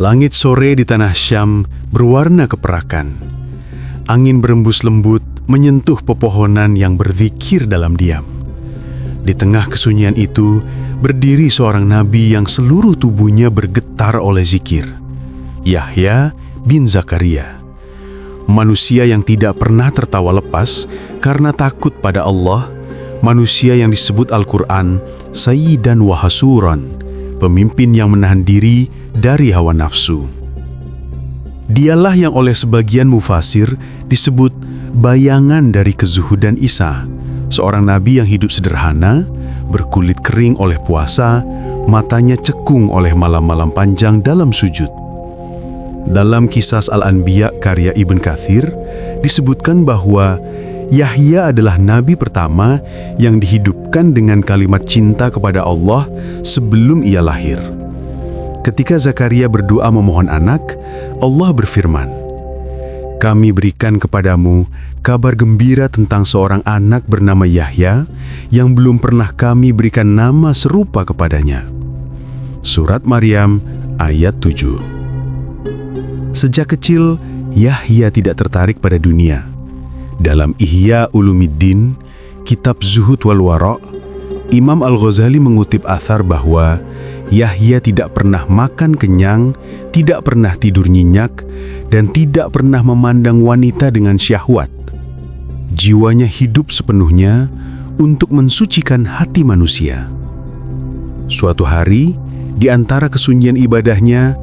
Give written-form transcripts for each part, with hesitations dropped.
Langit sore di tanah Syam berwarna keperakan. Angin berembus lembut menyentuh pepohonan yang berzikir dalam diam. Di tengah kesunyian itu, berdiri seorang nabi yang seluruh tubuhnya bergetar oleh zikir. Yahya bin Zakaria. Manusia yang tidak pernah tertawa lepas karena takut pada Allah, manusia yang disebut Al-Quran Sayyidan wa Hasuran, pemimpin yang menahan diri dari hawa nafsu. Dialah yang oleh sebagian mufasir disebut bayangan dari kezuhudan Isa, seorang nabi yang hidup sederhana, berkulit kering oleh puasa, matanya cekung oleh malam-malam panjang dalam sujud. Dalam Qisas Al-Anbiya karya Ibn Katsir disebutkan bahwa Yahya adalah nabi pertama yang dihidupkan dengan kalimat cinta kepada Allah sebelum ia lahir. Ketika Zakaria berdoa memohon anak, Allah berfirman, "Kami berikan kepadamu kabar gembira tentang seorang anak bernama Yahya yang belum pernah kami berikan nama serupa kepadanya." Surat Maryam ayat 7. Sejak kecil, Yahya tidak tertarik pada dunia. Dalam Ihya Ulumiddin, kitab Zuhud wal Wara', Imam Al-Ghazali mengutip athar bahwa Yahya tidak pernah makan kenyang, tidak pernah tidur nyenyak, dan tidak pernah memandang wanita dengan syahwat. Jiwanya hidup sepenuhnya untuk mensucikan hati manusia. Suatu hari, di antara kesunyian ibadahnya,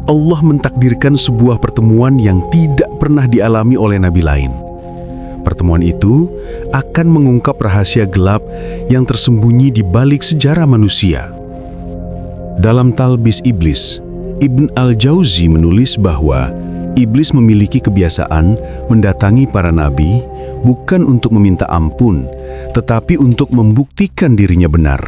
Allah mentakdirkan sebuah pertemuan yang tidak pernah dialami oleh nabi lain. Pertemuan itu akan mengungkap rahasia gelap yang tersembunyi di balik sejarah manusia. Dalam Talbis Iblis, Ibn Al-Jauzi menulis bahwa iblis memiliki kebiasaan mendatangi para nabi bukan untuk meminta ampun, tetapi untuk membuktikan dirinya benar.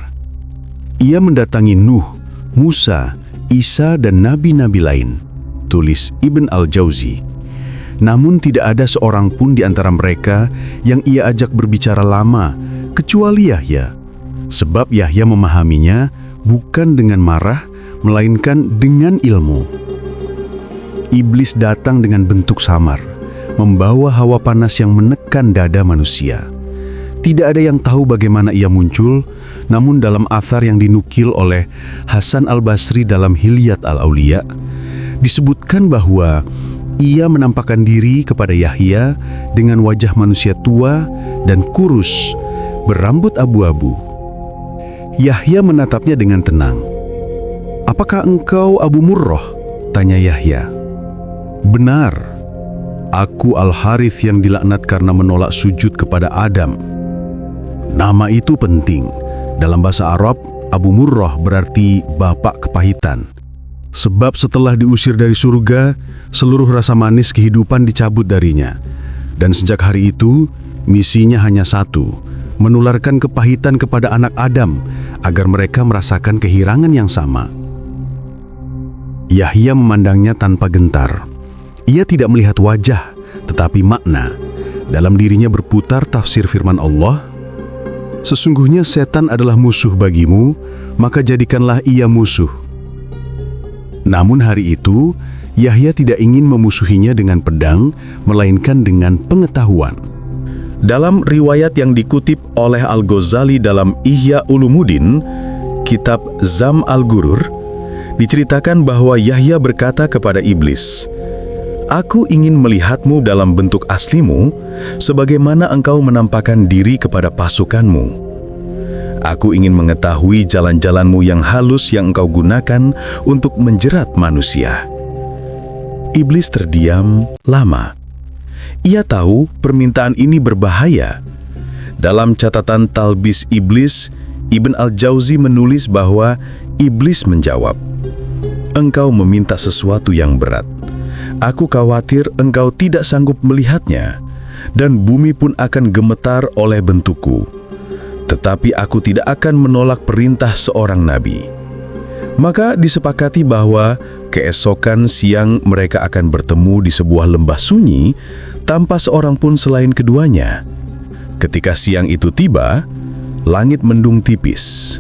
Ia mendatangi Nuh, Musa, Isa, dan nabi-nabi lain, tulis Ibn Al-Jauzi. Namun tidak ada seorang pun di antara mereka yang ia ajak berbicara lama, kecuali Yahya. Sebab Yahya memahaminya bukan dengan marah, melainkan dengan ilmu. Iblis datang dengan bentuk samar, membawa hawa panas yang menekan dada manusia. Tidak ada yang tahu bagaimana ia muncul, namun dalam athar yang dinukil oleh Hasan Al-Basri dalam Hilyat Al-Auliya, disebutkan bahwa ia menampakkan diri kepada Yahya dengan wajah manusia tua dan kurus, berambut abu-abu. Yahya menatapnya dengan tenang. "Apakah engkau Abu Murrah?" tanya Yahya. "Benar, aku Al-Harith yang dilaknat karena menolak sujud kepada Adam." Nama itu penting. Dalam bahasa Arab, Abu Murrah berarti bapak kepahitan. Sebab setelah diusir dari surga, seluruh rasa manis kehidupan dicabut darinya. Dan sejak hari itu, misinya hanya satu, menularkan kepahitan kepada anak Adam, agar mereka merasakan kehirangan yang sama. Yahya memandangnya tanpa gentar. Ia tidak melihat wajah, tetapi makna. Dalam dirinya berputar tafsir firman Allah, "Sesungguhnya setan adalah musuh bagimu, maka jadikanlah ia musuh." Namun hari itu, Yahya tidak ingin memusuhinya dengan pedang, melainkan dengan pengetahuan. Dalam riwayat yang dikutip oleh Al-Ghazali dalam Ihya Ulumuddin, kitab Zam Al-Gurur, diceritakan bahwa Yahya berkata kepada iblis, "Aku ingin melihatmu dalam bentuk aslimu, sebagaimana engkau menampakkan diri kepada pasukanmu. Aku ingin mengetahui jalan-jalanmu yang halus yang engkau gunakan untuk menjerat manusia." Iblis terdiam lama. Ia tahu permintaan ini berbahaya. Dalam catatan Talbis Iblis, Ibn Al-Jauzi menulis bahwa iblis menjawab, "Engkau meminta sesuatu yang berat. Aku khawatir engkau tidak sanggup melihatnya, dan bumi pun akan gemetar oleh bentukku. Tetapi aku tidak akan menolak perintah seorang nabi." Maka disepakati bahwa keesokan siang mereka akan bertemu di sebuah lembah sunyi tanpa seorang pun selain keduanya. Ketika siang itu tiba, langit mendung tipis.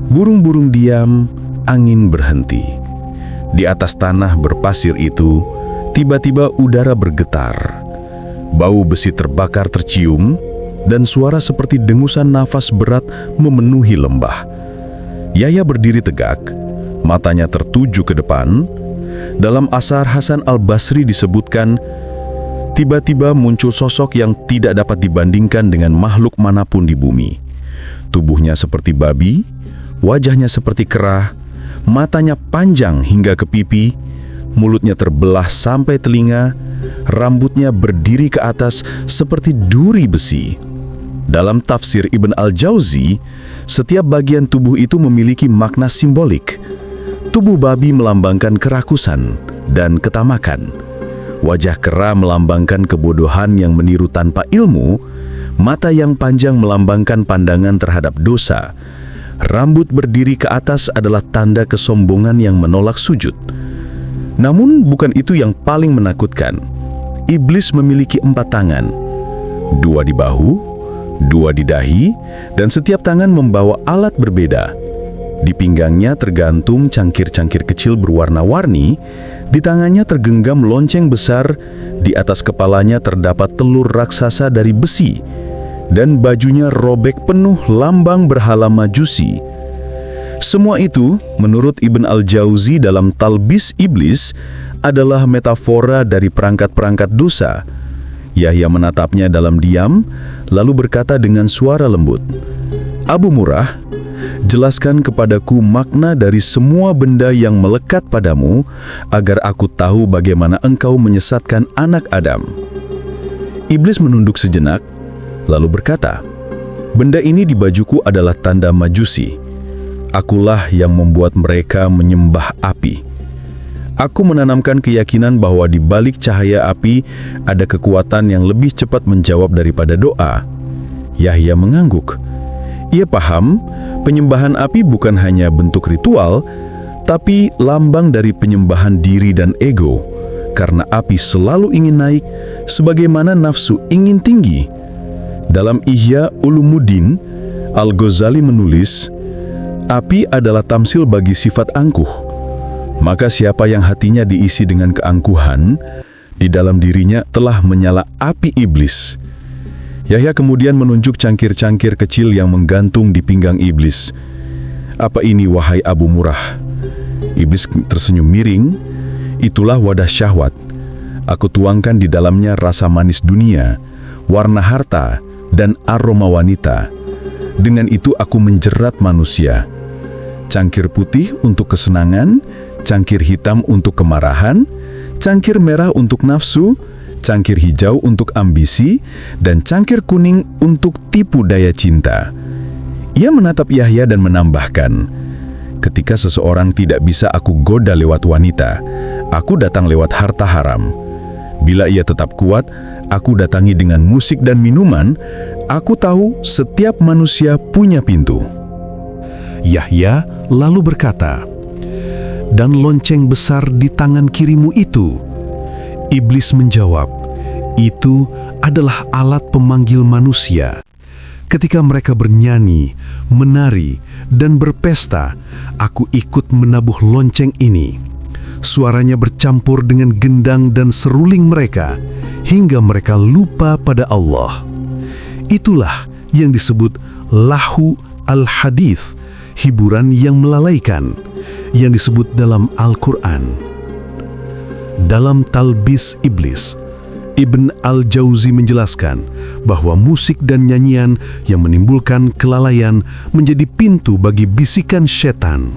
Burung-burung diam, angin berhenti. Di atas tanah berpasir itu, tiba-tiba udara bergetar. Bau besi terbakar tercium, dan suara seperti dengusan nafas berat memenuhi lembah. Yahya berdiri tegak, matanya tertuju ke depan. Dalam Asar Hasan Al-Basri disebutkan, tiba-tiba muncul sosok yang tidak dapat dibandingkan dengan makhluk manapun di bumi. Tubuhnya seperti babi, wajahnya seperti kera, matanya panjang hingga ke pipi, mulutnya terbelah sampai telinga, rambutnya berdiri ke atas seperti duri besi. Dalam tafsir Ibn Al-Jauzi, setiap bagian tubuh itu memiliki makna simbolik. Tubuh babi melambangkan kerakusan dan ketamakan. Wajah kera melambangkan kebodohan yang meniru tanpa ilmu. Mata yang panjang melambangkan pandangan terhadap dosa. Rambut berdiri ke atas adalah tanda kesombongan yang menolak sujud. Namun bukan itu yang paling menakutkan. Iblis memiliki 4 tangan. 2 di bahu, 2 di dahi, dan setiap tangan membawa alat berbeda. Di pinggangnya tergantung cangkir-cangkir kecil berwarna-warni, di tangannya tergenggam lonceng besar, di atas kepalanya terdapat telur raksasa dari besi, dan bajunya robek penuh lambang berhala Majusi. Semua itu, menurut Ibn Al-Jauzi dalam Talbis Iblis, adalah metafora dari perangkat-perangkat dosa. Yahya menatapnya dalam diam, lalu berkata dengan suara lembut, "Abu Murrah, jelaskan kepadaku makna dari semua benda yang melekat padamu, agar aku tahu bagaimana engkau menyesatkan anak Adam." Iblis menunduk sejenak, lalu berkata, "Benda ini di bajuku adalah tanda Majusi. Akulah yang membuat mereka menyembah api. Aku menanamkan keyakinan bahwa di balik cahaya api ada kekuatan yang lebih cepat menjawab daripada doa." Yahya mengangguk. Ia paham, penyembahan api bukan hanya bentuk ritual, tapi lambang dari penyembahan diri dan ego, karena api selalu ingin naik, sebagaimana nafsu ingin tinggi. Dalam Ihya Ulumuddin, Al-Ghazali menulis, api adalah tamsil bagi sifat angkuh. Maka siapa yang hatinya diisi dengan keangkuhan, di dalam dirinya telah menyala api iblis. Yahya kemudian menunjuk cangkir-cangkir kecil yang menggantung di pinggang iblis. "Apa ini, wahai Abu Murrah?" Iblis tersenyum miring. "Itulah wadah syahwat. Aku tuangkan di dalamnya rasa manis dunia, warna harta, dan aroma wanita. Dengan itu aku menjerat manusia. Cangkir putih untuk kesenangan, cangkir hitam untuk kemarahan, cangkir merah untuk nafsu, cangkir hijau untuk ambisi, dan cangkir kuning untuk tipu daya cinta." Ia menatap Yahya dan menambahkan, "Ketika seseorang tidak bisa aku goda lewat wanita, aku datang lewat harta haram. Bila ia tetap kuat, aku datangi dengan musik dan minuman. Aku tahu setiap manusia punya pintu." Yahya lalu berkata, "Dan lonceng besar di tangan kirimu itu?" Iblis menjawab, "Itu adalah alat pemanggil manusia. Ketika mereka bernyanyi, menari, dan berpesta, aku ikut menabuh lonceng ini. Suaranya bercampur dengan gendang dan seruling mereka, hingga mereka lupa pada Allah. Itulah yang disebut lahu al-hadith, hiburan yang melalaikan, yang disebut dalam Al-Quran." Dalam Talbis Iblis, Ibn Al-Jauzi menjelaskan bahwa musik dan nyanyian yang menimbulkan kelalaian menjadi pintu bagi bisikan setan.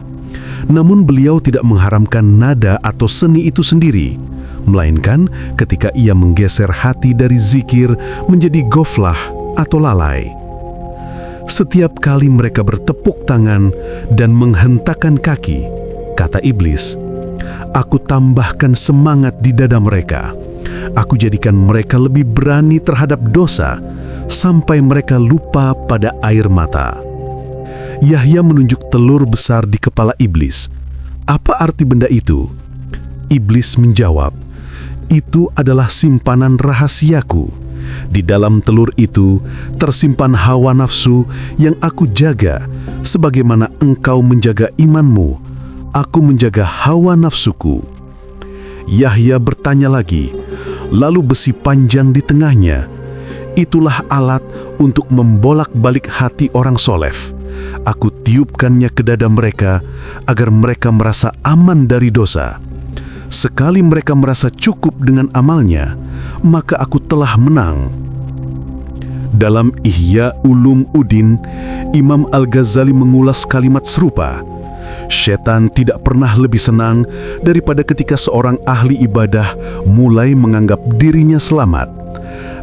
Namun beliau tidak mengharamkan nada atau seni itu sendiri, melainkan ketika ia menggeser hati dari zikir menjadi goflah atau lalai. Setiap kali mereka bertepuk tangan dan menghentakkan kaki, kata Iblis, aku tambahkan semangat di dada mereka. Aku jadikan mereka lebih berani terhadap dosa, sampai mereka lupa pada air mata. Yahya menunjuk telur besar di kepala Iblis. Apa arti benda itu? Iblis menjawab, itu adalah simpanan rahasiaku. Di dalam telur itu tersimpan hawa nafsu yang aku jaga, sebagaimana engkau menjaga imanmu. aku menjaga hawa nafsuku." Yahya bertanya lagi, "Lalu besi panjang di tengahnya, itulah alat untuk membolak-balik hati orang soleh. Aku tiupkannya ke dada mereka agar mereka merasa aman dari dosa. Sekali mereka merasa cukup dengan amalnya, maka aku telah menang." Dalam Ihya Ulumuddin, Imam Al-Ghazali mengulas kalimat serupa. Setan tidak pernah lebih senang daripada ketika seorang ahli ibadah mulai menganggap dirinya selamat.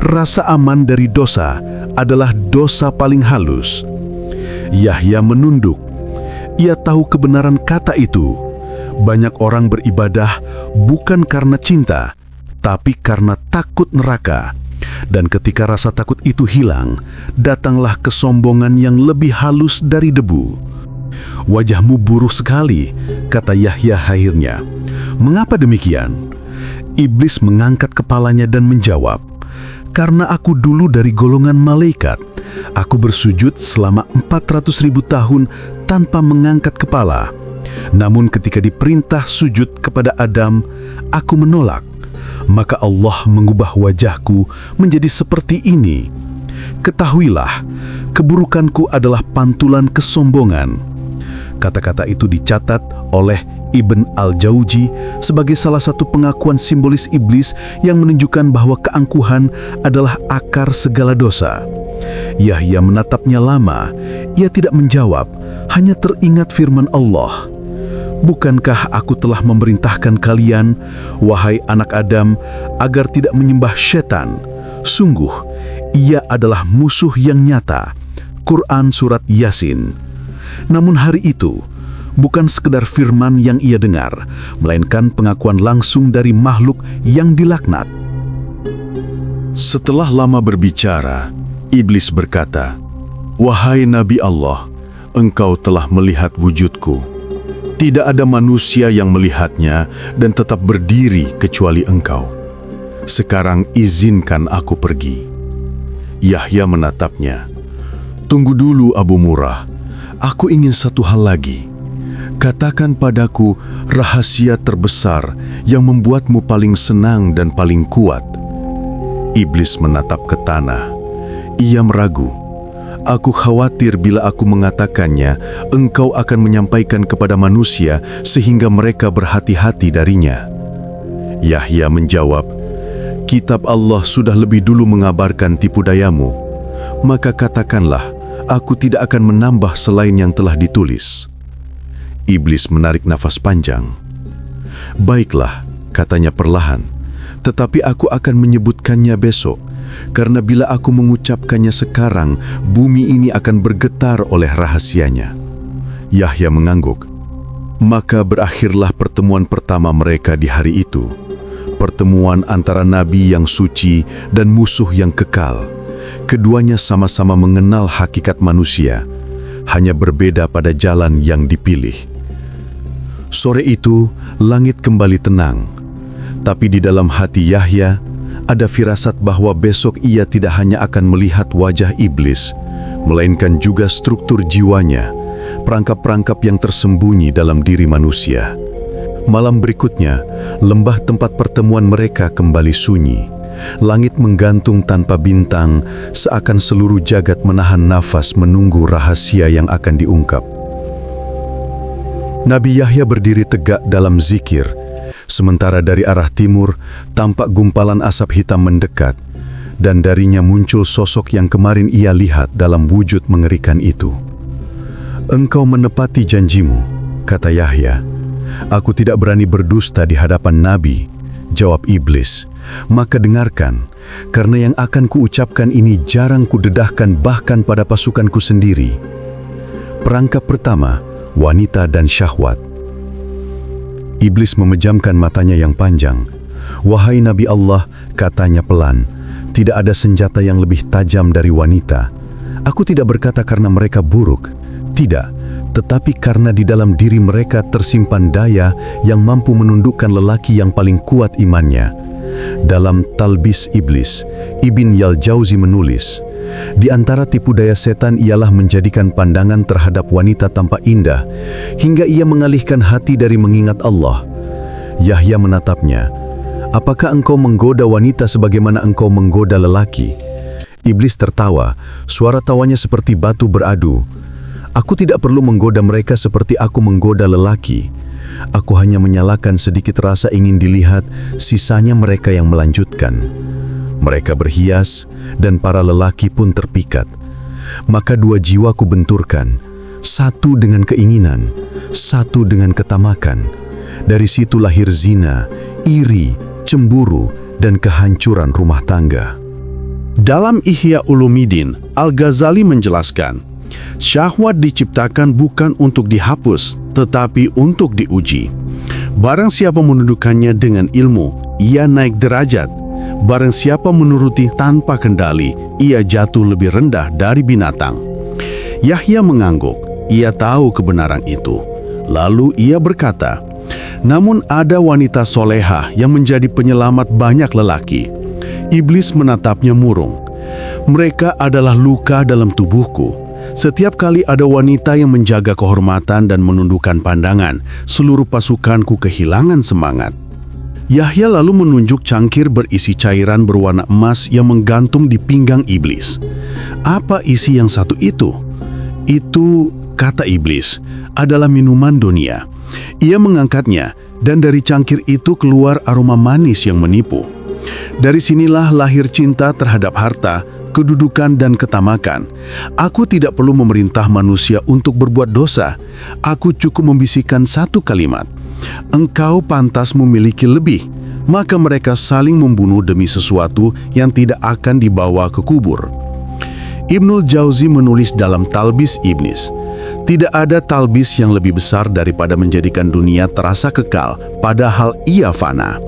Rasa aman dari dosa adalah dosa paling halus. Yahya menunduk. Ia tahu kebenaran kata itu. Banyak orang beribadah bukan karena cinta, tapi karena takut neraka. Dan ketika rasa takut itu hilang, datanglah kesombongan yang lebih halus dari debu. "Wajahmu buruh sekali," kata Yahya akhirnya. "Mengapa demikian?" Iblis mengangkat kepalanya dan menjawab, "Karena aku dulu dari golongan malaikat. Aku bersujud selama 400.000 tahun tanpa mengangkat kepala. Namun ketika diperintah sujud kepada Adam, aku menolak. Maka Allah mengubah wajahku menjadi seperti ini. Ketahuilah, keburukanku adalah pantulan kesombongan." Kata-kata itu dicatat oleh Ibn Al-Jauzi sebagai salah satu pengakuan simbolis iblis yang menunjukkan bahwa keangkuhan adalah akar segala dosa. Yahya menatapnya lama. Ia tidak menjawab, hanya teringat firman Allah, "Bukankah aku telah memerintahkan kalian, wahai anak Adam, agar tidak menyembah setan? Sungguh, ia adalah musuh yang nyata." Quran Surat Yasin. Namun hari itu, bukan sekedar firman yang ia dengar, melainkan pengakuan langsung dari makhluk yang dilaknat. Setelah lama berbicara, iblis berkata, "Wahai Nabi Allah, engkau telah melihat wujudku. Tidak ada manusia yang melihatnya dan tetap berdiri kecuali engkau. Sekarang izinkan aku pergi." Yahya menatapnya. "Tunggu dulu Abu Murrah, aku ingin satu hal lagi. Katakan padaku rahasia terbesar yang membuatmu paling senang dan paling kuat." Iblis menatap ke tanah. Ia meragu. "Aku khawatir bila aku mengatakannya, engkau akan menyampaikan kepada manusia sehingga mereka berhati-hati darinya." Yahya menjawab, "Kitab Allah sudah lebih dulu mengabarkan tipu dayamu. Maka katakanlah, aku tidak akan menambah selain yang telah ditulis." Iblis menarik nafas panjang. "Baiklah," katanya perlahan, "tetapi aku akan menyebutkannya besok, karena bila aku mengucapkannya sekarang, bumi ini akan bergetar oleh rahasianya." Yahya mengangguk. Maka berakhirlah pertemuan pertama mereka di hari itu. Pertemuan antara nabi yang suci dan musuh yang kekal. Keduanya sama-sama mengenal hakikat manusia, hanya berbeda pada jalan yang dipilih. Sore itu, langit kembali tenang. Tapi di dalam hati Yahya, ada firasat bahwa besok ia tidak hanya akan melihat wajah iblis, melainkan juga struktur jiwanya, perangkap-perangkap yang tersembunyi dalam diri manusia. Malam berikutnya, lembah tempat pertemuan mereka kembali sunyi. Langit menggantung tanpa bintang, seakan seluruh jagat menahan nafas menunggu rahasia yang akan diungkap. Nabi Yahya berdiri tegak dalam zikir, sementara dari arah timur tampak gumpalan asap hitam mendekat, dan darinya muncul sosok yang kemarin ia lihat dalam wujud mengerikan itu. "Engkau menepati janjimu," kata Yahya. "Aku tidak berani berdusta di hadapan Nabi," jawab iblis. "Maka dengarkan, karena yang akan kuucapkan ini jarang kudedahkan bahkan pada pasukanku sendiri. Perangkap pertama, wanita dan syahwat." Iblis memejamkan matanya yang panjang. "Wahai Nabi Allah," katanya pelan, "tidak ada senjata yang lebih tajam dari wanita. Aku tidak berkata karena mereka buruk, tidak, tetapi karena di dalam diri mereka tersimpan daya yang mampu menundukkan lelaki yang paling kuat imannya. Dalam Talbis Iblis, Ibn al-Jauzi menulis, di antara tipu daya setan ialah menjadikan pandangan terhadap wanita tampak indah hingga ia mengalihkan hati dari mengingat Allah. Yahya menatapnya, apakah engkau menggoda wanita sebagaimana engkau menggoda lelaki? Iblis tertawa, suara tawanya seperti batu beradu. Aku tidak perlu menggoda mereka seperti aku menggoda lelaki. Aku hanya menyalakan sedikit rasa ingin dilihat, sisanya mereka yang melanjutkan. Mereka berhias, dan para lelaki pun terpikat. Maka dua jiwaku benturkan, satu dengan keinginan, satu dengan ketamakan. Dari situ lahir zina, iri, cemburu, dan kehancuran rumah tangga. Dalam Ihya Ulumuddin, Al-Ghazali menjelaskan, syahwat diciptakan bukan untuk dihapus, tetapi untuk diuji. Barang siapa menundukkannya dengan ilmu, ia naik derajat. Barang siapa menuruti tanpa kendali, ia jatuh lebih rendah dari binatang. Yahya mengangguk, ia tahu kebenaran itu. Lalu ia berkata, namun ada wanita solehah yang menjadi penyelamat banyak lelaki. Iblis menatapnya murung. Mereka adalah luka dalam tubuhku. Setiap kali ada wanita yang menjaga kehormatan dan menundukkan pandangan, seluruh pasukanku kehilangan semangat. Yahya lalu menunjuk cangkir berisi cairan berwarna emas yang menggantung di pinggang iblis. Apa isi yang satu itu? Itu, kata iblis, adalah minuman dunia. Ia mengangkatnya, dan dari cangkir itu keluar aroma manis yang menipu. Dari sinilah lahir cinta terhadap harta, kedudukan, dan ketamakan. Aku tidak perlu memerintah manusia untuk berbuat dosa. Aku cukup membisikkan satu kalimat. Engkau pantas memiliki lebih. Maka mereka saling membunuh demi sesuatu yang tidak akan dibawa ke kubur. Ibnul Jauzi menulis dalam Talbis Iblis, tidak ada talbis yang lebih besar daripada menjadikan dunia terasa kekal, padahal ia fana.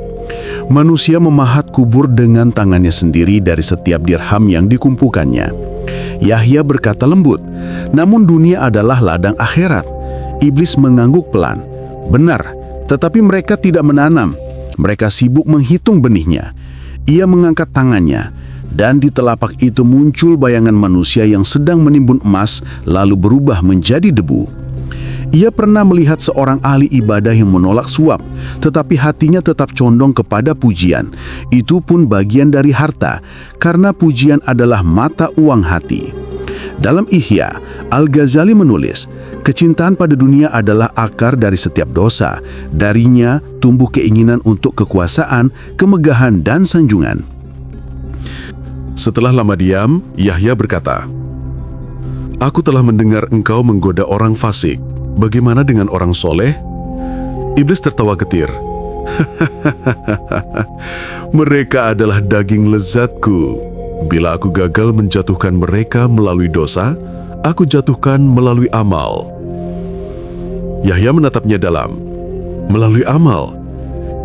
Manusia memahat kubur dengan tangannya sendiri dari setiap dirham yang dikumpulkannya. Yahya berkata lembut, namun dunia adalah ladang akhirat. Iblis mengangguk pelan. Benar, tetapi mereka tidak menanam. Mereka sibuk menghitung benihnya. Ia mengangkat tangannya, dan di telapak itu muncul bayangan manusia yang sedang menimbun emas, lalu berubah menjadi debu. Ia pernah melihat seorang ahli ibadah yang menolak suap, tetapi hatinya tetap condong kepada pujian. Itu pun bagian dari harta, karena pujian adalah mata uang hati. Dalam Ihya, Al-Ghazali menulis, kecintaan pada dunia adalah akar dari setiap dosa. Darinya tumbuh keinginan untuk kekuasaan, kemegahan, dan sanjungan. Setelah lama diam, Yahya berkata, aku telah mendengar engkau menggoda orang fasik. Bagaimana dengan orang soleh? Iblis tertawa getir. Mereka adalah daging lezatku. Bila aku gagal menjatuhkan mereka melalui dosa, aku jatuhkan melalui amal. Yahya menatapnya dalam. Melalui amal?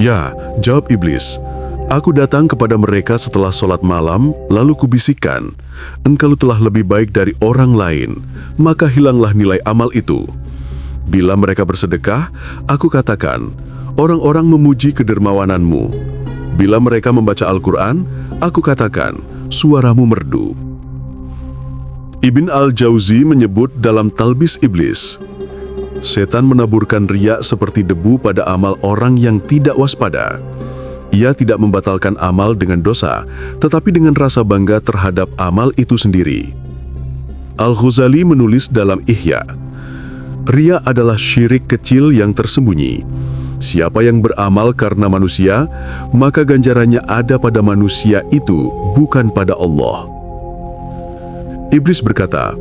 Ya, jawab iblis. Aku datang kepada mereka setelah sholat malam, lalu kubisikkan, engkau telah lebih baik dari orang lain, maka hilanglah nilai amal itu. Bila mereka bersedekah, aku katakan, orang-orang memuji kedermawananmu. Bila mereka membaca Al-Quran, aku katakan, suaramu merdu. Ibn al-Jauzi menyebut dalam Talbis Iblis, setan menaburkan riya seperti debu pada amal orang yang tidak waspada. Ia tidak membatalkan amal dengan dosa, tetapi dengan rasa bangga terhadap amal itu sendiri. Al-Ghazali menulis dalam Ihya, riya adalah syirik kecil yang tersembunyi. Siapa yang beramal karena manusia, maka ganjarannya ada pada manusia itu, bukan pada Allah. Iblis berkata,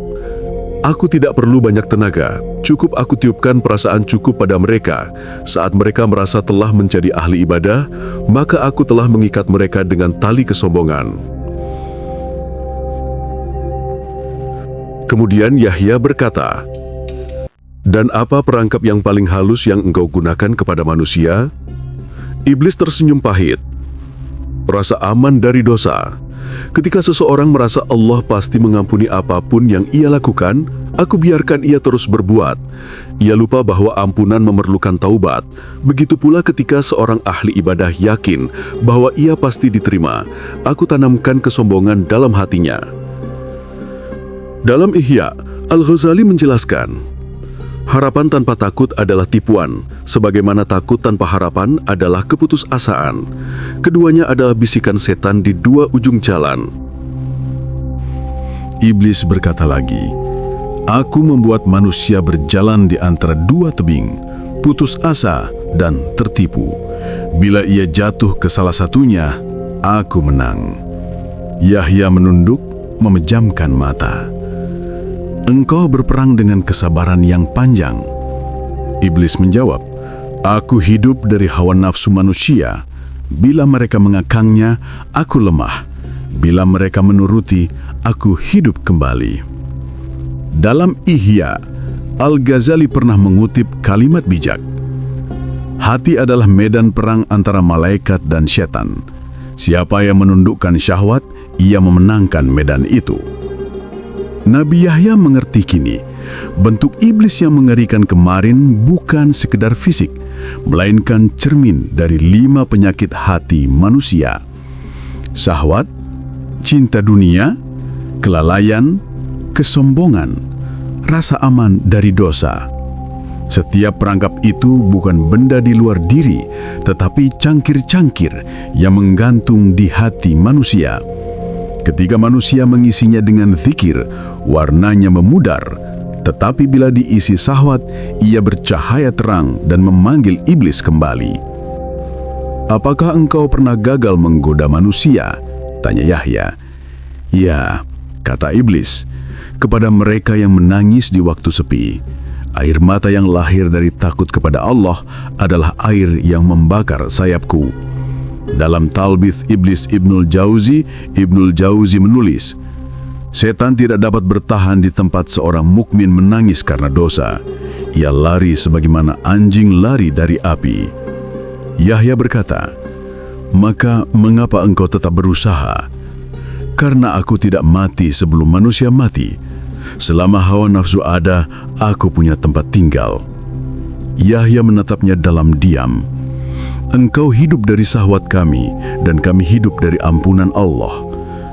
aku tidak perlu banyak tenaga, cukup aku tiupkan perasaan cukup pada mereka. Saat mereka merasa telah menjadi ahli ibadah, maka aku telah mengikat mereka dengan tali kesombongan. Kemudian Yahya berkata, dan apa perangkap yang paling halus yang engkau gunakan kepada manusia? Iblis tersenyum pahit. Rasa aman dari dosa. Ketika seseorang merasa Allah pasti mengampuni apapun yang ia lakukan, aku biarkan ia terus berbuat. Ia lupa bahwa ampunan memerlukan taubat. Begitu pula ketika seorang ahli ibadah yakin bahwa ia pasti diterima, aku tanamkan kesombongan dalam hatinya. Dalam Ihya, Al-Ghazali menjelaskan, harapan tanpa takut adalah tipuan, sebagaimana takut tanpa harapan adalah keputusasaan. Keduanya adalah bisikan setan di dua ujung jalan. Iblis berkata lagi, "Aku membuat manusia berjalan di antara dua tebing, putus asa dan tertipu. Bila ia jatuh ke salah satunya, aku menang." Yahya menunduk, memejamkan mata. "Engkau berperang dengan kesabaran yang panjang." Iblis menjawab, "Aku hidup dari hawa nafsu manusia. Bila mereka mengekangnya, aku lemah. Bila mereka menuruti, aku hidup kembali." Dalam Ihya, Al-Ghazali pernah mengutip kalimat bijak, "Hati adalah medan perang antara malaikat dan setan. Siapa yang menundukkan syahwat, ia memenangkan medan itu." Nabi Yahya mengerti kini, bentuk iblis yang mengerikan kemarin bukan sekedar fisik, melainkan cermin dari 5 penyakit hati manusia: syahwat, cinta dunia, kelalaian, kesombongan, rasa aman dari dosa. Setiap perangkap itu bukan benda di luar diri, tetapi cangkir-cangkir yang menggantung di hati manusia. Ketika manusia mengisinya dengan zikir, warnanya memudar. Tetapi bila diisi syahwat, ia bercahaya terang dan memanggil iblis kembali. "Apakah engkau pernah gagal menggoda manusia?" tanya Yahya. "Ya," kata iblis, "kepada mereka yang menangis di waktu sepi. Air mata yang lahir dari takut kepada Allah adalah air yang membakar sayapku." Dalam Talbith Iblis Ibnul Jauzi menulis, "Setan tidak dapat bertahan di tempat seorang mukmin menangis karena dosa. Ia lari sebagaimana anjing lari dari api." Yahya berkata, "Maka mengapa engkau tetap berusaha?" "Karena aku tidak mati sebelum manusia mati. Selama hawa nafsu ada, aku punya tempat tinggal." Yahya menatapnya dalam diam. "Engkau hidup dari syahwat kami, dan kami hidup dari ampunan Allah.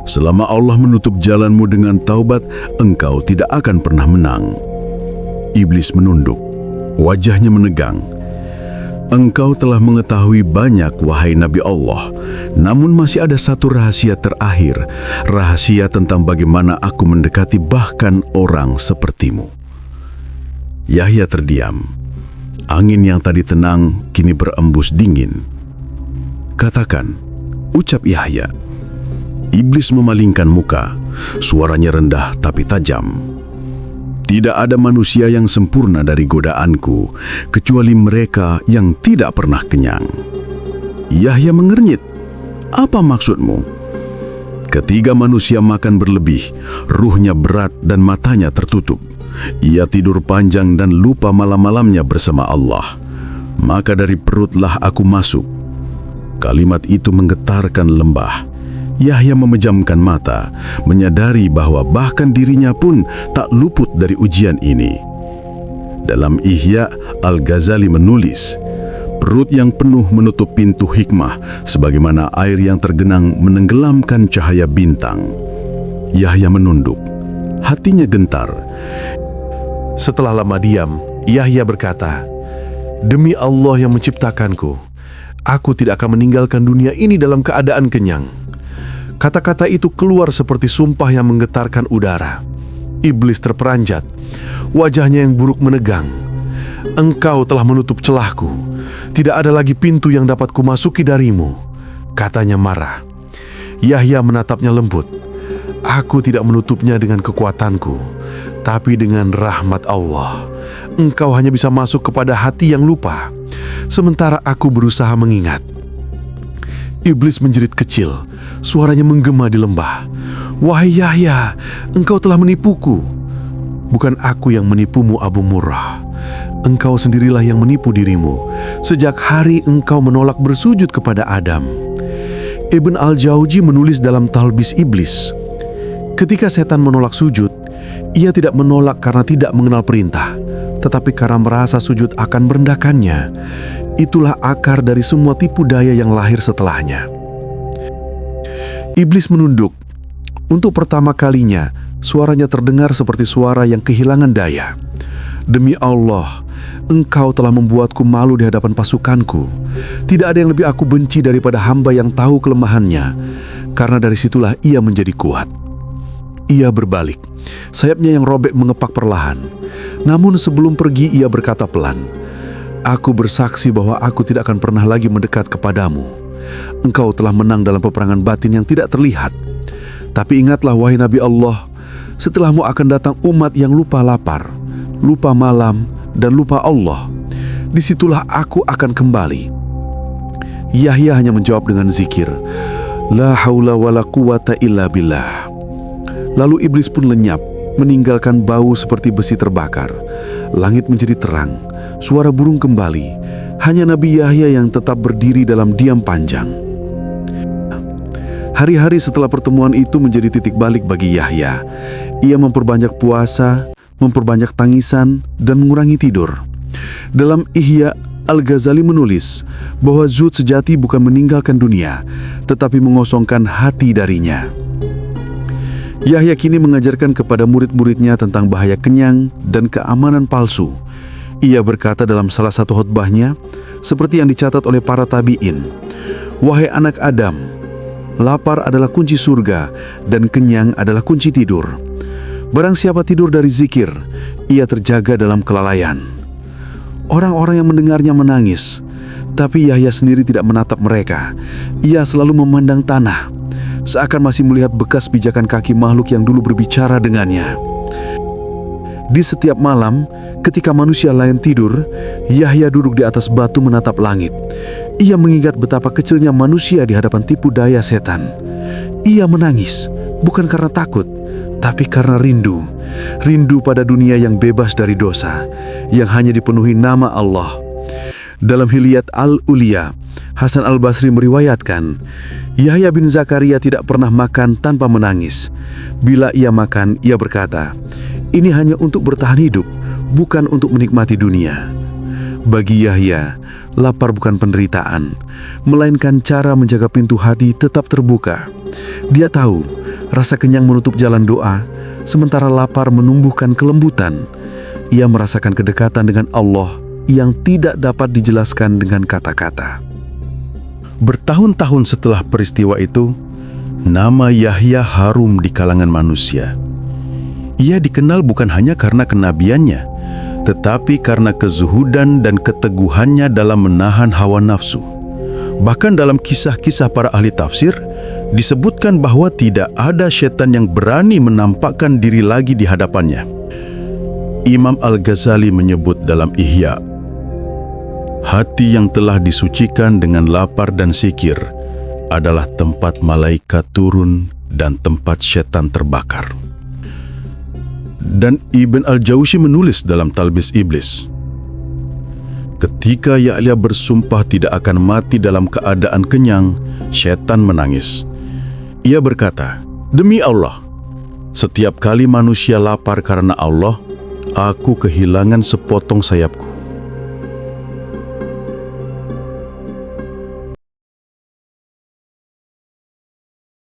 Selama Allah menutup jalanmu dengan taubat, engkau tidak akan pernah menang." Iblis menunduk, wajahnya menegang. "Engkau telah mengetahui banyak, wahai Nabi Allah, namun masih ada satu rahasia terakhir, rahasia tentang bagaimana aku mendekati bahkan orang sepertimu." Yahya terdiam. Angin yang tadi tenang kini berembus dingin. "Katakan," ucap Yahya. Iblis memalingkan muka, suaranya rendah tapi tajam. "Tidak ada manusia yang sempurna dari godaanku, kecuali mereka yang tidak pernah kenyang." Yahya mengernyit, "Apa maksudmu?" "Ketika manusia makan berlebih, ruhnya berat dan matanya tertutup. Ia tidur panjang dan lupa malam-malamnya bersama Allah. Maka dari perutlah aku masuk." Kalimat itu menggetarkan lembah. Yahya memejamkan mata, menyadari bahwa bahkan dirinya pun tak luput dari ujian ini. Dalam Ihya, Al-Ghazali menulis, "Perut yang penuh menutup pintu hikmah, sebagaimana air yang tergenang menenggelamkan cahaya bintang." Yahya menunduk, hatinya gentar. Setelah lama diam, Yahya berkata, "Demi Allah yang menciptakanku, aku tidak akan meninggalkan dunia ini dalam keadaan kenyang." Kata-kata itu keluar seperti sumpah yang menggetarkan udara. Iblis terperanjat, wajahnya yang buruk menegang. "Engkau telah menutup celahku, tidak ada lagi pintu yang dapat kumasuki darimu," katanya marah. Yahya menatapnya lembut. "Aku tidak menutupnya dengan kekuatanku, tapi dengan rahmat Allah. Engkau hanya bisa masuk kepada hati yang lupa, sementara aku berusaha mengingat." Iblis menjerit kecil, suaranya menggema di lembah. "Wahai Yahya, engkau telah menipuku." "Bukan aku yang menipumu, Abu Murrah. Engkau sendirilah yang menipu dirimu, sejak hari engkau menolak bersujud kepada Adam." Ibn al-Jauzi menulis dalam Talbis Iblis, ketika setan menolak sujud, ia tidak menolak karena tidak mengenal perintah, tetapi karena merasa sujud akan merendahkannya. Itulah akar dari semua tipu daya yang lahir setelahnya. Iblis menunduk. Untuk pertama kalinya, suaranya terdengar seperti suara yang kehilangan daya. Demi Allah, Engkau telah membuatku malu di hadapan pasukanku. Tidak ada yang lebih aku benci daripada hamba yang tahu kelemahannya, karena dari situlah ia menjadi kuat. Ia berbalik, sayapnya yang robek mengepak perlahan. Namun sebelum pergi ia berkata pelan, "Aku bersaksi bahwa aku tidak akan pernah lagi mendekat kepadamu. Engkau telah menang dalam peperangan batin yang tidak terlihat. Tapi ingatlah wahai Nabi Allah, setelahmu akan datang umat yang lupa lapar, lupa malam, dan lupa Allah. Disitulah aku akan kembali." Yahya hanya menjawab dengan zikir, "La haula wala quwata illa billah." Lalu iblis pun lenyap, meninggalkan bau seperti besi terbakar. Langit menjadi terang, suara burung kembali. Hanya Nabi Yahya yang tetap berdiri dalam diam panjang. Hari-hari setelah pertemuan itu menjadi titik balik bagi Yahya. Ia memperbanyak puasa, memperbanyak tangisan, dan mengurangi tidur. Dalam Ihya, Al-Ghazali menulis bahwa zuhud sejati bukan meninggalkan dunia, tetapi mengosongkan hati darinya. Yahya kini mengajarkan kepada murid-muridnya tentang bahaya kenyang dan keamanan palsu. Ia berkata dalam salah satu khutbahnya, seperti yang dicatat oleh para tabi'in, "Wahai anak Adam, lapar adalah kunci surga dan kenyang adalah kunci tidur. Barang siapa tidur dari zikir, ia terjaga dalam kelalaian." Orang-orang yang mendengarnya menangis, tapi Yahya sendiri tidak menatap mereka. Ia selalu memandang tanah, seakan masih melihat bekas pijakan kaki makhluk yang dulu berbicara dengannya. Di setiap malam, ketika manusia lain tidur, Yahya duduk di atas batu menatap langit. Ia mengingat betapa kecilnya manusia di hadapan tipu daya setan. Ia menangis, bukan karena takut, tapi karena rindu. Rindu pada dunia yang bebas dari dosa, yang hanya dipenuhi nama Allah. Dalam Hilyat Al-Ulia, Hasan Al-Basri meriwayatkan, Yahya bin Zakaria tidak pernah makan tanpa menangis. Bila ia makan, ia berkata, "Ini hanya untuk bertahan hidup, bukan untuk menikmati dunia." Bagi Yahya, lapar bukan penderitaan, melainkan cara menjaga pintu hati tetap terbuka. Dia tahu, rasa kenyang menutup jalan doa, sementara lapar menumbuhkan kelembutan. Ia merasakan kedekatan dengan Allah yang tidak dapat dijelaskan dengan kata-kata. Bertahun-tahun setelah peristiwa itu, nama Yahya harum di kalangan manusia. Ia dikenal bukan hanya karena kenabiannya, tetapi karena kezuhudan dan keteguhannya dalam menahan hawa nafsu. Bahkan dalam kisah-kisah para ahli tafsir, disebutkan bahwa tidak ada setan yang berani menampakkan diri lagi di hadapannya. Imam Al-Ghazali menyebut dalam Ihya, "Hati yang telah disucikan dengan lapar dan zikir adalah tempat malaikat turun dan tempat setan terbakar." Dan Ibn al-Jauzi menulis dalam Talbis Iblis, "Ketika Yahya bersumpah tidak akan mati dalam keadaan kenyang, setan menangis. Ia berkata, 'Demi Allah, setiap kali manusia lapar karena Allah, aku kehilangan sepotong sayapku.